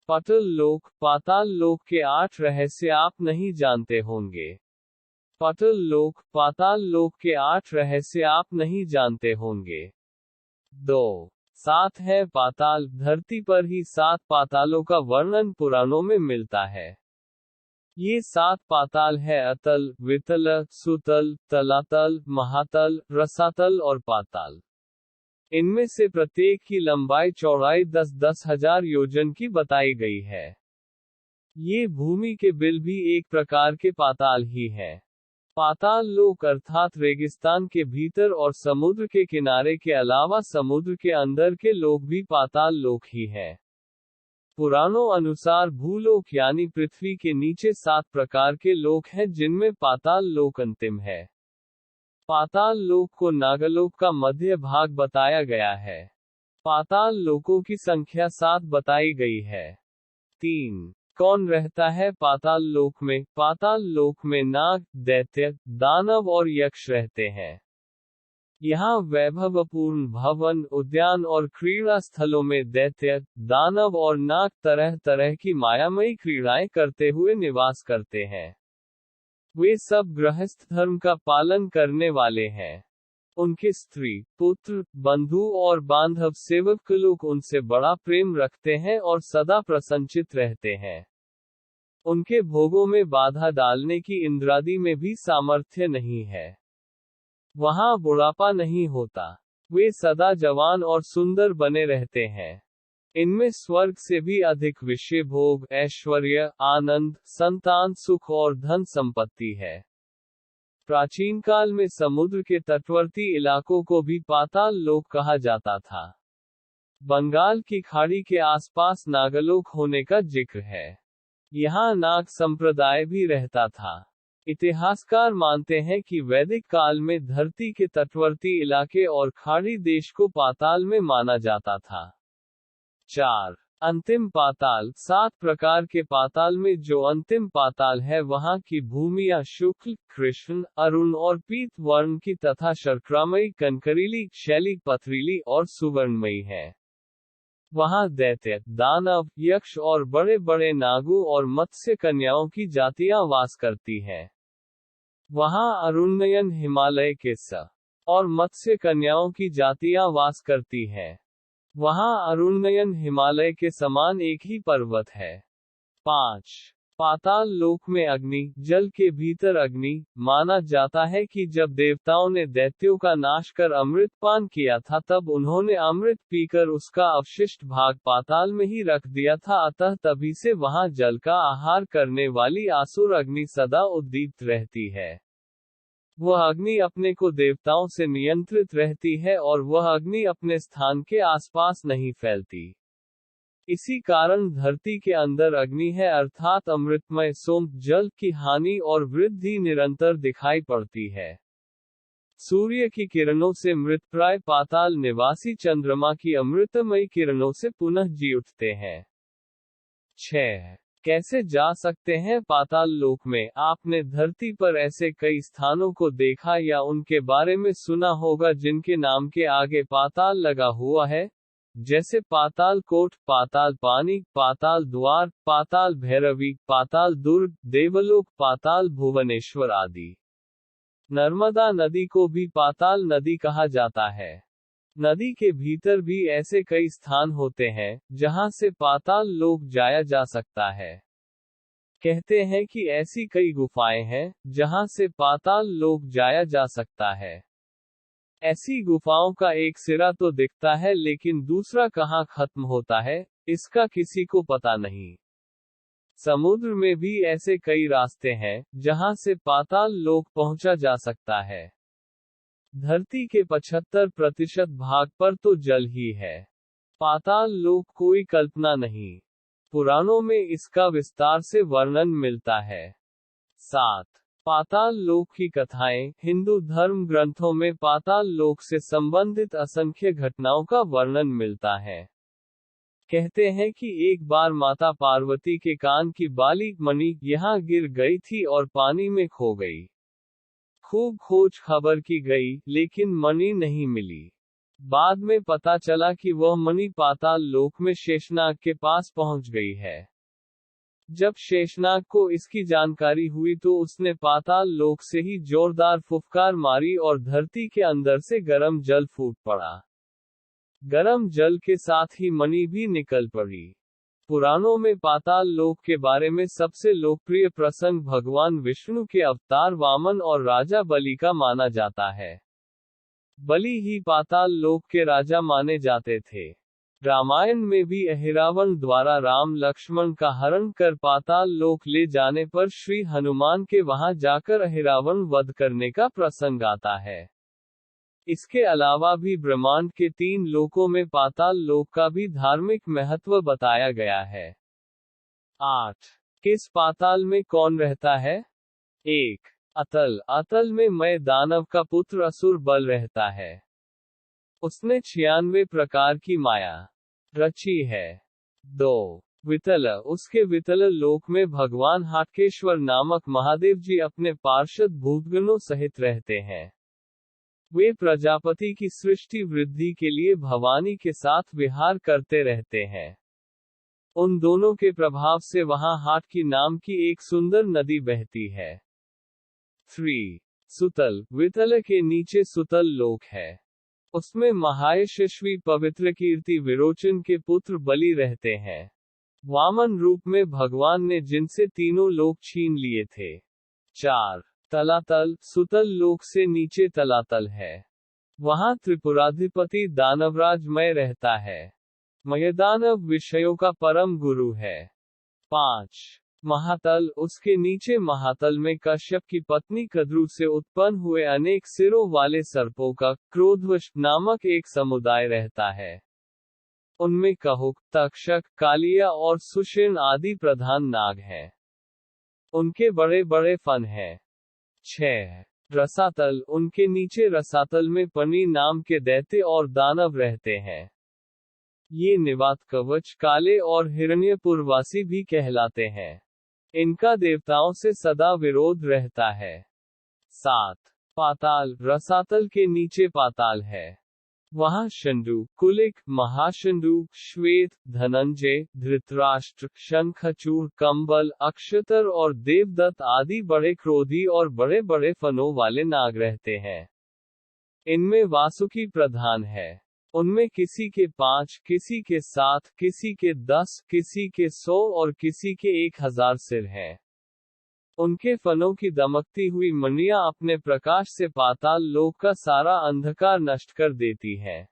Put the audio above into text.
पाताल लोक, पाताल लोक के 8 रहस्य आप नहीं जानते होंगे। पाताल लोक, पाताल लोक के 8 रहस्य आप नहीं जानते होंगे। 2. 7 है पाताल, धरती पर ही 7 पातालों का वर्णन पुराणों में मिलता है। ये 7 पाताल है अतल, वितल, सुतल, तलातल, महातल, रसातल और पाताल। इनमें से प्रत्येक की लंबाई चौड़ाई 10-10 हजार योजन की बताई गई है। ये भूमि के बिल भी एक प्रकार के पाताल ही है। पाताल लोक अर्थात रेगिस्तान के भीतर और समुद्र के किनारे के अलावा समुद्र के अंदर के लोक भी पाताल लोक ही है। पुराणों अनुसार भूलोक यानी पृथ्वी के नीचे 7 प्रकार के लोक हैं जिनमें पाताल लोक अंतिम है। पाताल लोक को नागलोक का मध्य भाग बताया गया है। पाताल लोकों की संख्या 7 बताई गई है। 3. कौन रहता है पाताल लोक में? पाताल लोक में नाग, दैत्य, दानव और यक्ष रहते हैं। यहाँ वैभवपूर्ण भवन, उद्यान और क्रीड़ा स्थलों में दैत्य, दानव और नाग तरह तरह की मायामयी क्रीड़ाएं करते हुए निवास करते हैं। वे सब गृहस्थ धर्म का पालन करने वाले हैं। उनके स्त्री, पुत्र, बंधु और बांधव सेवक लोग उनसे बड़ा प्रेम रखते हैं और सदा प्रसन्नचित्त रहते हैं। उनके भोगों में बाधा डालने की इंद्रादि में भी सामर्थ्य नहीं है। वहां बुढ़ापा नहीं होता। वे सदा जवान और सुंदर बने रहते हैं। इनमें स्वर्ग से भी अधिक विषय भोग, ऐश्वर्य, आनंद, संतान सुख और धन संपत्ति है। प्राचीन काल में समुद्र के तटवर्ती इलाकों को भी पाताल लोक कहा जाता था। बंगाल की खाड़ी के आसपास नागलोक होने का जिक्र है। यहाँ नाग संप्रदाय भी रहता था। इतिहासकार मानते हैं कि वैदिक काल में धरती के तटवर्ती इलाके और खाड़ी देश को पाताल में माना जाता था। 4. अंतिम पाताल। 7 प्रकार के पाताल में जो अंतिम पाताल है वहां की भूमियां शुक्ल, कृष्ण, अरुण और पीत वर्ण की तथा शर्करामयी, कंकरीली, शैली, पथरीली और सुवर्णमयी है। वहां दैत्य, दानव, यक्ष और बड़े बड़े नागों और मत्स्य कन्याओं की जातियां वास करती हैं। वहां अरुणनयन हिमालय के स और मत्स्य कन्याओं की जातियां वास करती हैं। वहां अरुणनयन हिमालय के समान एक ही पर्वत है। 5. पाताल लोक में अग्नि। जल के भीतर अग्नि। माना जाता है कि जब देवताओं ने दैत्यों का नाश कर अमृत पान किया था तब उन्होंने अमृत पीकर उसका अवशिष्ट भाग पाताल में ही रख दिया था, अतः तभी से वहां जल का आहार करने वाली आसुर अग्नि सदा उद्दीप्त रहती है। वह अग्नि अपने को देवताओं से नियंत्रित रहती है और वह अग्नि अपने स्थान के आसपास नहीं फैलती। इसी कारण धरती के अंदर अग्नि है अर्थात अमृतमय सोम जल की हानि और वृद्धि निरंतर दिखाई पड़ती है। सूर्य की किरणों से मृतप्राय पाताल निवासी चंद्रमा की अमृतमयी किरणों से पुनः जी उठते हैं। 6. कैसे जा सकते हैं पाताल लोक में? आपने धरती पर ऐसे कई स्थानों को देखा या उनके बारे में सुना होगा जिनके नाम के आगे पाताल लगा हुआ है, जैसे पाताल कोट, पाताल पानी, पाताल द्वार, पाताल भैरवी, पाताल दुर्ग, देवलोक, पाताल भुवनेश्वर आदि। नर्मदा नदी को भी पाताल नदी कहा जाता है। नदी के भीतर भी ऐसे कई स्थान होते हैं जहां से पाताल लोक जाया जा सकता है। कहते हैं कि ऐसी कई गुफाएं हैं जहां से पाताल लोक जाया जा सकता है। ऐसी गुफाओं का एक सिरा तो दिखता है लेकिन दूसरा कहां खत्म होता है, इसका किसी को पता नहीं। समुद्र में भी ऐसे कई रास्ते हैं जहां से पाताल लोक पहुंचा जा सकता है। धरती के 75% भाग पर तो जल ही है। पाताल लोक कोई कल्पना नहीं। पुराणों में इसका विस्तार से वर्णन मिलता है। 7. पाताल लोक की कथाएं। हिंदू धर्म ग्रंथों में पाताल लोक से संबंधित असंख्य घटनाओं का वर्णन मिलता है। कहते हैं कि एक बार माता पार्वती के कान की बाली मणि यहां गिर गई थी और पानी में खो गई। खूब खोज खबर की गई, लेकिन मणि नहीं मिली। बाद में पता चला कि वह मणि पाताल लोक में शेषनाग के पास पहुंच गई है। जब शेषनाग को इसकी जानकारी हुई तो उसने पाताल लोक से ही जोरदार फुफकार मारी और धरती के अंदर से गर्म जल फूट पड़ा। गर्म जल के साथ ही मणि भी निकल पड़ी। पुराणों में पाताल लोक के बारे में सबसे लोकप्रिय प्रसंग भगवान विष्णु के अवतार वामन और राजा बलि का माना जाता है। बलि ही पाताल लोक के राजा माने जाते थे। रामायण में भी अहिरावण द्वारा राम लक्ष्मण का हरण कर पाताल लोक ले जाने पर श्री हनुमान के वहां जाकर अहिरावण वध करने का प्रसंग आता है। इसके अलावा भी ब्रह्मांड के 3 लोकों में पाताल लोक का भी धार्मिक महत्व बताया गया है। 8. किस पाताल में कौन रहता है? 1. अतल। अतल में मय दानव का पुत्र असुर बल रहता है। उसने 96 प्रकार की माया रची है। 2. वितल। उसके वितल लोक में भगवान हाटकेश्वर नामक महादेव जी अपने पार्षद भूतगणों सहित रहते हैं। वे प्रजापति की सृष्टि वृद्धि के लिए भवानी के साथ विहार करते रहते हैं। उन दोनों के प्रभाव से वहां हाटकी नाम की एक सुंदर नदी बहती है। 3. सुतल। वितल के नीचे सुतल लोक है। उसमें महायशस्वी पवित्र कीर्ति विरोचन के पुत्र बलि रहते हैं। वामन रूप में भगवान ने जिनसे तीनों लोक छीन लिए थे। 4. तलातल। सुतल लोक से नीचे तलातल है। वहां त्रिपुराधिपति दानवराज मय रहता है। मयदानव विषयों का परम गुरु है। 5. महातल। उसके नीचे महातल में कश्यप की पत्नी कद्रु से उत्पन्न हुए अनेक सिरों वाले सर्पों का क्रोधवश नामक एक समुदाय रहता है। उनमें कहुक, तक्षक, कालिया और सुषेण आदि प्रधान नाग हैं। उनके बड़े बड़े फन हैं। 6. रसातल। उनके नीचे रसातल में पनी नाम के दैत्य और दानव रहते हैं। ये निवात कवच, काले और हिरण्यपुरवासी भी कहलाते हैं। इनका देवताओं से सदा विरोध रहता है। 7. पाताल। रसातल के नीचे पाताल है। वहां शंडु, कुलिक, महाशंडु, श्वेत, धनंजय, धृतराष्ट्र, शंखचूड़, कंबल, अक्षतर और देवदत्त आदि बड़े क्रोधी और बड़े बड़े फनों वाले नाग रहते हैं। इनमें वासुकी प्रधान है। उनमें किसी के 5, किसी के 7, किसी के 10, किसी के 100 और किसी के 1000 सिर हैं। उनके फनों की दमकती हुई मणियां अपने प्रकाश से पाताल लोक का सारा अंधकार नष्ट कर देती हैं।